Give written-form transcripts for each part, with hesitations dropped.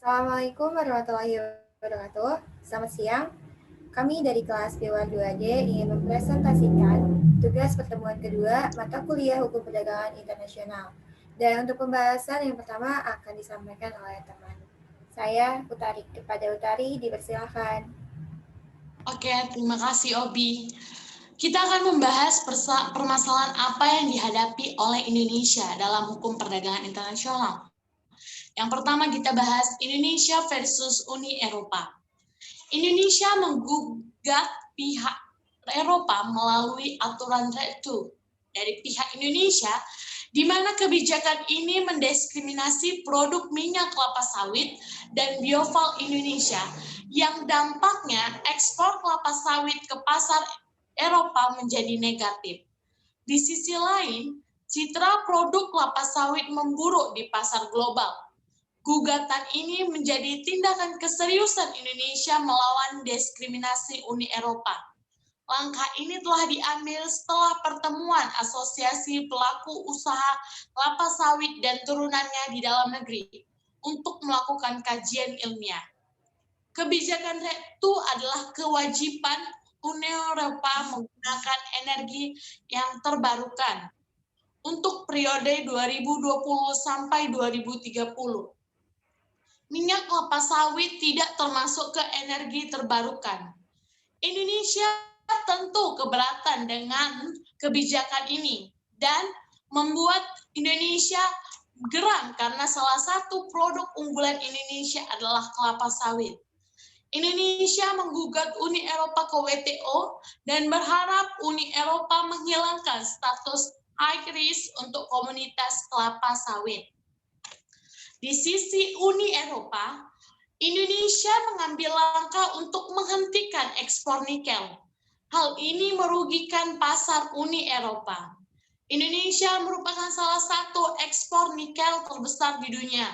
Assalamualaikum warahmatullahi wabarakatuh. Selamat siang. Kami dari kelas Dewan 2D ingin mempresentasikan tugas pertemuan kedua mata kuliah Hukum Perdagangan Internasional. Dan untuk pembahasan yang pertama akan disampaikan oleh teman saya, Utari. Kepada Utari, dipersilakan. Oke, terima kasih Obi. Kita akan membahas permasalahan apa yang dihadapi oleh Indonesia dalam hukum perdagangan internasional. Yang pertama kita bahas Indonesia versus Uni Eropa. Indonesia menggugat pihak Eropa melalui aturan RED II dari pihak Indonesia, di mana kebijakan ini mendiskriminasi produk minyak kelapa sawit dan biofuel Indonesia, yang dampaknya ekspor kelapa sawit ke pasar Eropa menjadi negatif. Di sisi lain, citra produk kelapa sawit memburuk di pasar global. Gugatan ini menjadi tindakan keseriusan Indonesia melawan diskriminasi Uni Eropa. Langkah ini telah diambil setelah pertemuan Asosiasi Pelaku Usaha Kelapa Sawit dan Turunannya di dalam negeri untuk melakukan kajian ilmiah. Kebijakan RED II adalah kewajiban Uni Eropa menggunakan energi yang terbarukan untuk periode 2020 sampai 2030. Minyak kelapa sawit tidak termasuk ke energi terbarukan. Indonesia tentu keberatan dengan kebijakan ini dan membuat Indonesia geram karena salah satu produk unggulan Indonesia adalah kelapa sawit. Indonesia menggugat Uni Eropa ke WTO dan berharap Uni Eropa menghilangkan status high risk untuk komunitas kelapa sawit. Di sisi Uni Eropa, Indonesia mengambil langkah untuk menghentikan ekspor nikel. Hal ini merugikan pasar Uni Eropa. Indonesia merupakan salah satu ekspor nikel terbesar di dunia.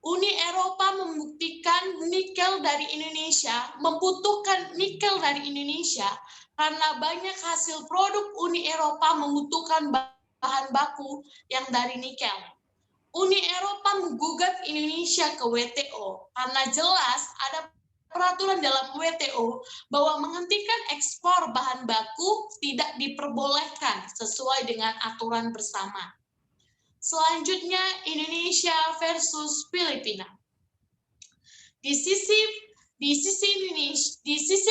Uni Eropa membuktikan nikel dari Indonesia, membutuhkan nikel dari Indonesia karena banyak hasil produk Uni Eropa membutuhkan bahan baku yang dari nikel. Uni Eropa menggugat Indonesia ke WTO karena jelas ada peraturan dalam WTO bahwa menghentikan ekspor bahan baku tidak diperbolehkan sesuai dengan aturan bersama. Selanjutnya, Indonesia versus Filipina. Di sisi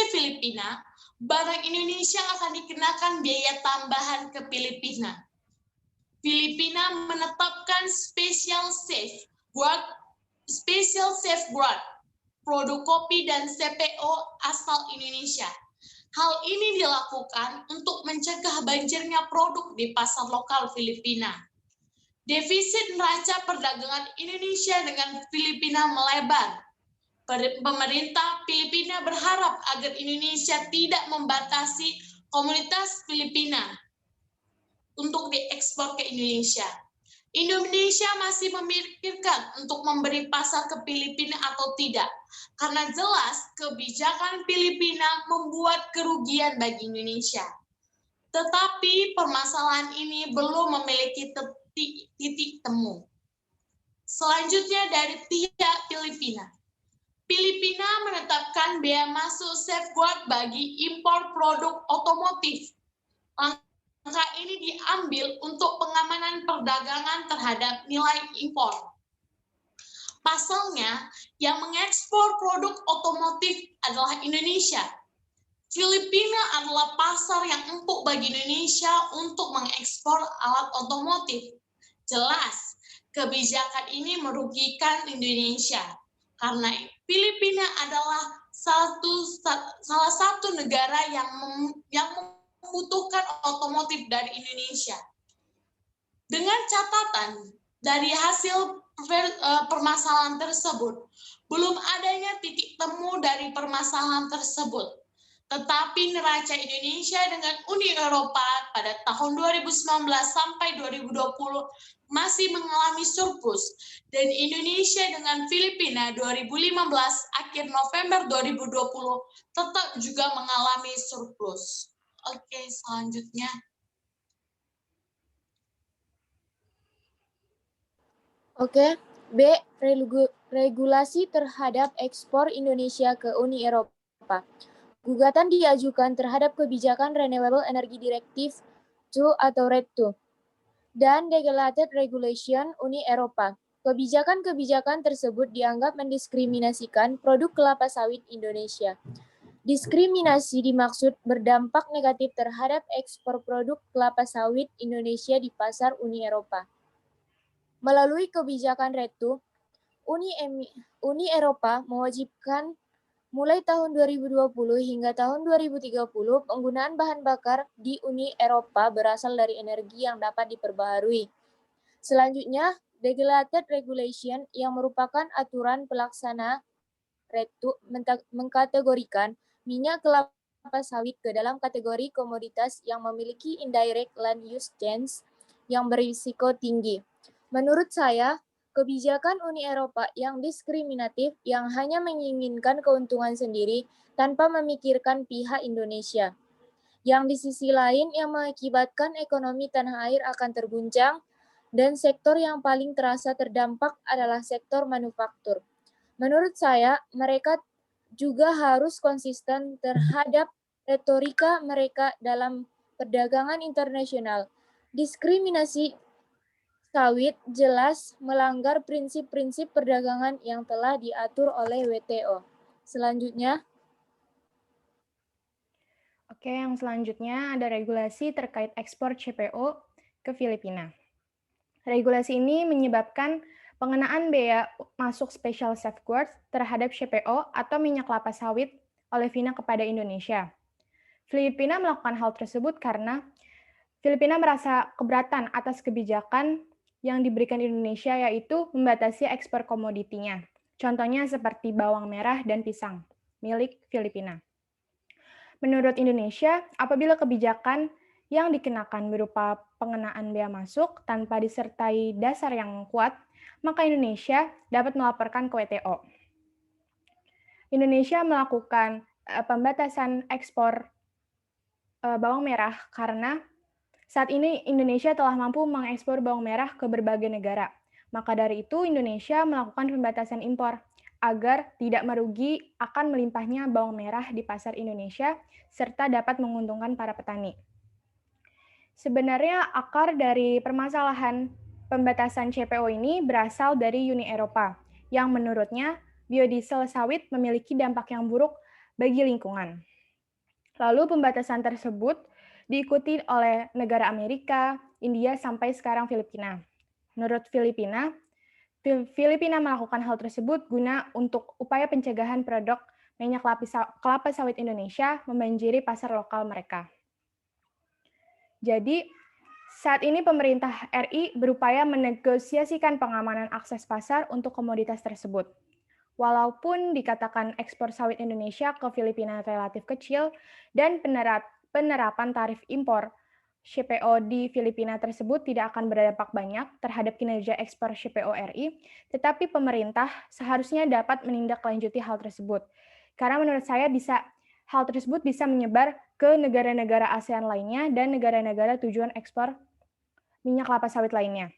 Filipina, barang Indonesia akan dikenakan biaya tambahan ke Filipina. Filipina menetapkan special safeguard produk kopi dan CPO asal Indonesia. Hal ini dilakukan untuk mencegah banjirnya produk di pasar lokal Filipina. Defisit neraca perdagangan Indonesia dengan Filipina melebar. Pemerintah Filipina berharap agar Indonesia tidak membatasi komunitas Filipina untuk diekspor ke Indonesia. Indonesia masih memikirkan untuk memberi pasar ke Filipina atau tidak, karena jelas kebijakan Filipina membuat kerugian bagi Indonesia. Tetapi permasalahan ini belum memiliki titik temu. Selanjutnya dari pihak Filipina. Filipina menetapkan bea masuk safeguard bagi impor produk otomotif. Langkah ini diambil untuk pengamanan perdagangan terhadap nilai impor. Pasalnya, yang mengekspor produk otomotif adalah Indonesia. Filipina adalah pasar yang empuk bagi Indonesia untuk mengekspor alat otomotif. Jelas, kebijakan ini merugikan Indonesia karena Filipina adalah salah satu negara yang membutuhkan otomotif dari Indonesia. Dengan catatan dari hasil permasalahan tersebut, belum adanya titik temu dari permasalahan tersebut. Tetapi neraca Indonesia dengan Uni Eropa pada tahun 2019 sampai 2020 masih mengalami surplus, dan Indonesia dengan Filipina 2015 akhir November 2020 tetap juga mengalami surplus. Oke, selanjutnya. Oke, B. regulasi terhadap ekspor Indonesia ke Uni Eropa. Gugatan diajukan terhadap kebijakan Renewable Energy Directive II atau RED II dan Regulated Regulation Uni Eropa. Kebijakan-kebijakan tersebut dianggap mendiskriminasikan produk kelapa sawit Indonesia. Diskriminasi dimaksud berdampak negatif terhadap ekspor produk kelapa sawit Indonesia di pasar Uni Eropa. Melalui kebijakan RED II, Uni Eropa mewajibkan mulai tahun 2020 hingga tahun 2030 penggunaan bahan bakar di Uni Eropa berasal dari energi yang dapat diperbaharui. Selanjutnya, Regulated Regulation yang merupakan aturan pelaksana RED II mengkategorikan minyak kelapa sawit ke dalam kategori komoditas yang memiliki indirect land use change yang berisiko tinggi. Menurut saya, kebijakan Uni Eropa yang diskriminatif yang hanya menginginkan keuntungan sendiri tanpa memikirkan pihak Indonesia. Yang di sisi lain yang mengakibatkan ekonomi tanah air akan terguncang dan sektor yang paling terasa terdampak adalah sektor manufaktur. Menurut saya, mereka juga harus konsisten terhadap retorika mereka dalam perdagangan internasional. Diskriminasi sawit jelas melanggar prinsip-prinsip perdagangan yang telah diatur oleh WTO. Selanjutnya, Oke, yang selanjutnya ada regulasi terkait ekspor CPO ke Filipina. Regulasi ini menyebabkan pengenaan bea masuk special safeguard terhadap CPO atau minyak kelapa sawit oleh Vina kepada Indonesia. Filipina melakukan hal tersebut karena Filipina merasa keberatan atas kebijakan yang diberikan Indonesia, yaitu membatasi ekspor komoditinya. Contohnya seperti bawang merah dan pisang milik Filipina. Menurut Indonesia, apabila kebijakan yang dikenakan berupa pengenaan bea masuk tanpa disertai dasar yang kuat, maka Indonesia dapat melaporkan ke WTO. Indonesia melakukan pembatasan ekspor bawang merah karena saat ini Indonesia telah mampu mengekspor bawang merah ke berbagai negara. Maka dari itu Indonesia melakukan pembatasan impor agar tidak merugi akan melimpahnya bawang merah di pasar Indonesia serta dapat menguntungkan para petani. Sebenarnya akar dari permasalahan pembatasan CPO ini berasal dari Uni Eropa, yang menurutnya biodiesel sawit memiliki dampak yang buruk bagi lingkungan. Lalu pembatasan tersebut diikuti oleh negara Amerika, India, sampai sekarang Filipina. Menurut Filipina melakukan hal tersebut guna untuk upaya pencegahan produk minyak kelapa sawit Indonesia membanjiri pasar lokal mereka. Jadi, saat ini pemerintah RI berupaya menegosiasikan pengamanan akses pasar untuk komoditas tersebut. Walaupun dikatakan ekspor sawit Indonesia ke Filipina relatif kecil dan penerapan tarif impor CPO di Filipina tersebut tidak akan berdampak banyak terhadap kinerja ekspor CPO RI, tetapi pemerintah seharusnya dapat menindaklanjuti hal tersebut. Karena menurut saya hal tersebut bisa menyebar ke negara-negara ASEAN lainnya dan negara-negara tujuan ekspor minyak kelapa sawit lainnya.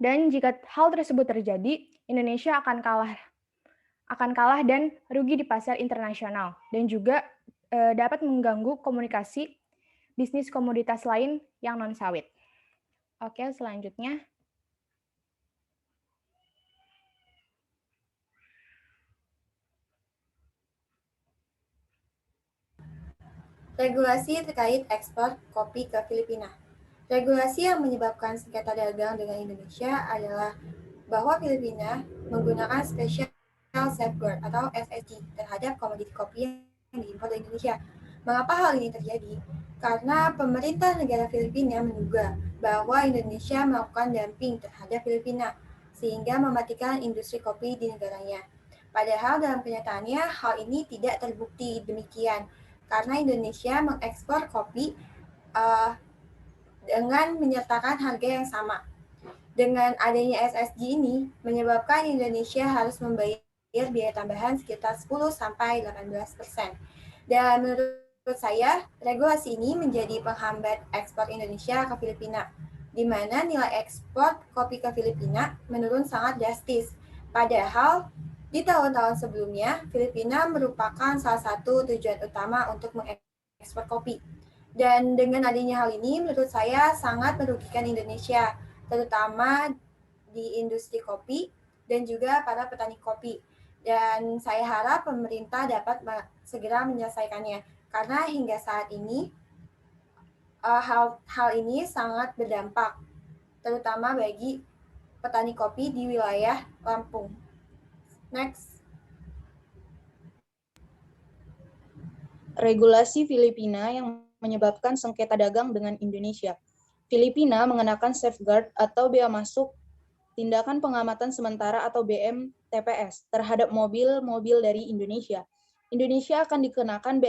Dan jika hal tersebut terjadi, Indonesia akan kalah dan rugi di pasar internasional dan juga dapat mengganggu komunikasi bisnis komoditas lain yang non-sawit. Oke, selanjutnya. Regulasi terkait ekspor kopi ke Filipina. Regulasi yang menyebabkan sengketa dagang dengan Indonesia adalah bahwa Filipina menggunakan Special Safeguard atau SSG terhadap komoditi kopi yang diimpor dari Indonesia. Mengapa hal ini terjadi? Karena pemerintah negara Filipina menduga bahwa Indonesia melakukan dumping terhadap Filipina, sehingga mematikan industri kopi di negaranya. Padahal dalam kenyataannya hal ini tidak terbukti demikian, karena Indonesia mengekspor kopi dengan menyertakan harga yang sama. Dengan adanya SSG ini, menyebabkan Indonesia harus membayar biaya tambahan sekitar 10-18%. Dan menurut saya, regulasi ini menjadi penghambat ekspor Indonesia ke Filipina, di mana nilai ekspor kopi ke Filipina menurun sangat drastis Padahal di tahun-tahun sebelumnya, Filipina merupakan salah satu tujuan utama untuk mengekspor kopi. Dan dengan adanya hal ini, menurut saya sangat merugikan Indonesia, terutama di industri kopi dan juga para petani kopi. Dan saya harap pemerintah dapat segera menyelesaikannya, karena hingga saat ini hal ini sangat berdampak, terutama bagi petani kopi di wilayah Lampung. Next. Regulasi Filipina yang menyebabkan sengketa dagang dengan Indonesia. Filipina mengenakan safeguard atau bea masuk tindakan pengamatan sementara atau BMTPS terhadap mobil-mobil dari Indonesia. Indonesia akan dikenakan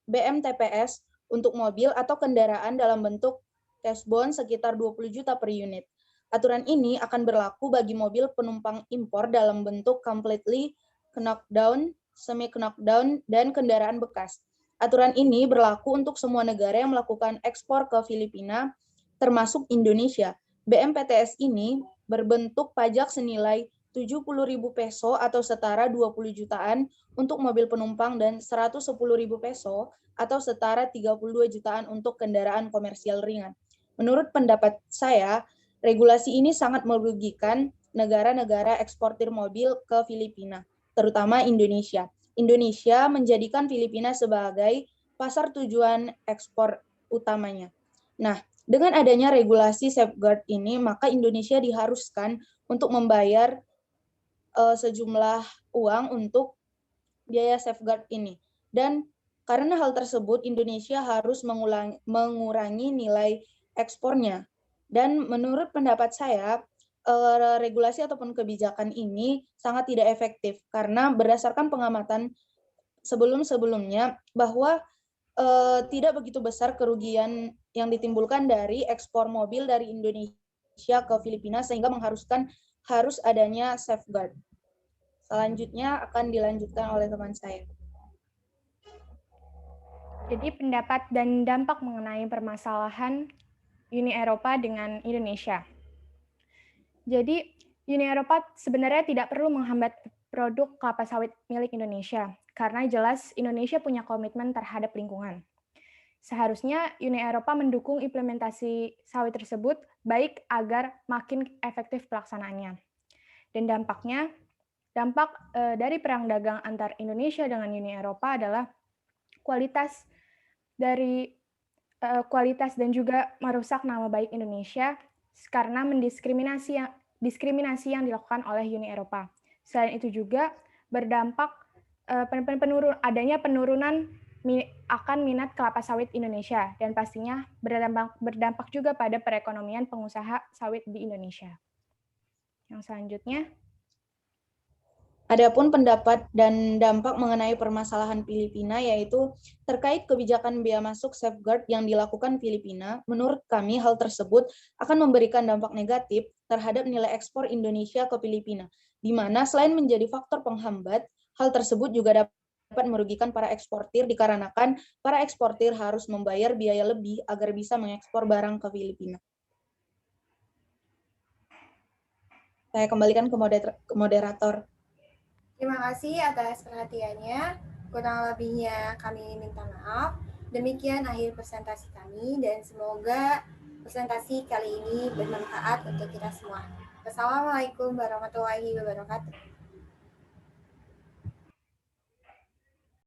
BMTPS untuk mobil atau kendaraan dalam bentuk cash bond sekitar 20 juta per unit. Aturan ini akan berlaku bagi mobil penumpang impor dalam bentuk completely knockdown, semi-knockdown, dan kendaraan bekas. Aturan ini berlaku untuk semua negara yang melakukan ekspor ke Filipina, termasuk Indonesia. BMPTS ini berbentuk pajak senilai 70.000 peso atau setara 20 jutaan untuk mobil penumpang dan 110.000 peso atau setara 32 jutaan untuk kendaraan komersial ringan. Menurut pendapat saya, regulasi ini sangat merugikan negara-negara eksportir mobil ke Filipina, terutama Indonesia. Indonesia menjadikan Filipina sebagai pasar tujuan ekspor utamanya. Nah, dengan adanya regulasi safeguard ini, maka Indonesia diharuskan untuk membayar sejumlah uang untuk biaya safeguard ini. Dan karena hal tersebut, Indonesia harus mengurangi nilai ekspornya. Dan menurut pendapat saya, regulasi ataupun kebijakan ini sangat tidak efektif karena berdasarkan pengamatan sebelum-sebelumnya bahwa tidak begitu besar kerugian yang ditimbulkan dari ekspor mobil dari Indonesia ke Filipina sehingga mengharuskan harus adanya safeguard. Selanjutnya akan dilanjutkan oleh teman saya. Jadi pendapat dan dampak mengenai permasalahan Uni Eropa dengan Indonesia. Jadi Uni Eropa sebenarnya tidak perlu menghambat produk kelapa sawit milik Indonesia, karena jelas Indonesia punya komitmen terhadap lingkungan. Seharusnya Uni Eropa mendukung implementasi sawit tersebut baik agar makin efektif pelaksanaannya. Dan dampak dari perang dagang antar Indonesia dengan Uni Eropa adalah kualitas dan juga merusak nama baik Indonesia karena diskriminasi yang dilakukan oleh Uni Eropa. Selain itu juga berdampak adanya penurunan akan minat kelapa sawit Indonesia dan pastinya berdampak juga pada perekonomian pengusaha sawit di Indonesia. Yang selanjutnya, adapun pendapat dan dampak mengenai permasalahan Filipina yaitu terkait kebijakan bea masuk safeguard yang dilakukan Filipina, menurut kami hal tersebut akan memberikan dampak negatif terhadap nilai ekspor Indonesia ke Filipina, di mana selain menjadi faktor penghambat, hal tersebut juga dapat merugikan para eksportir dikarenakan para eksportir harus membayar biaya lebih agar bisa mengekspor barang ke Filipina. Saya kembalikan ke moderator. Terima kasih atas perhatiannya. Kurang lebihnya kami minta maaf. Demikian akhir presentasi kami dan semoga presentasi kali ini bermanfaat untuk kita semua. Wassalamualaikum warahmatullahi wabarakatuh.